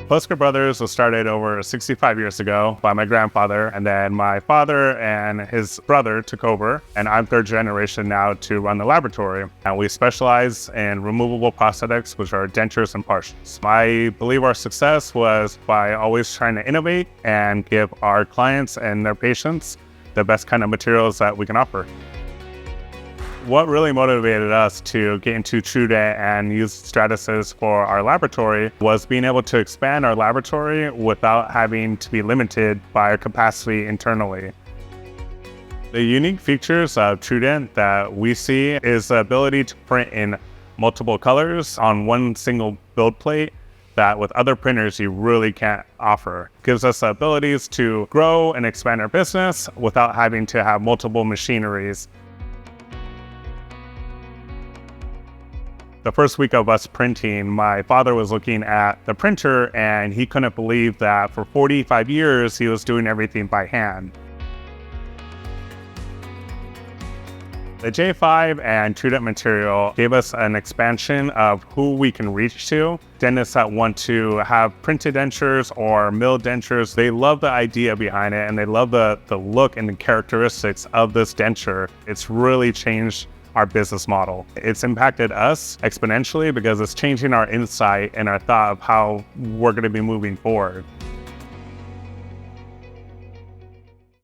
Posca Brothers was started over 65 years ago by my grandfather, and then my father and his brother took over, and I'm third generation now to run the laboratory. And we specialize in removable prosthetics, which are dentures and partials. I believe our success was by always trying to innovate and give our clients and their patients the best kind of materials that we can offer. What really motivated us to get into TrueDent and use Stratasys for our laboratory was being able to expand our laboratory without having to be limited by our capacity internally. The unique features of TrueDent that we see is the ability to print in multiple colors on one single build plate that with other printers you really can't offer. It gives us the abilities to grow and expand our business without having to have multiple machineries. The first week of us printing, my father was looking at the printer and he couldn't believe that for 45 years he was doing everything by hand. The J5 and TrueDent material gave us an expansion of who we can reach to. Dentists that want to have printed dentures or milled dentures, they love the idea behind it and they love the look and the characteristics of this denture. It's really changed our business model. It's impacted us exponentially because it's changing our insight and our thought of how we're going to be moving forward.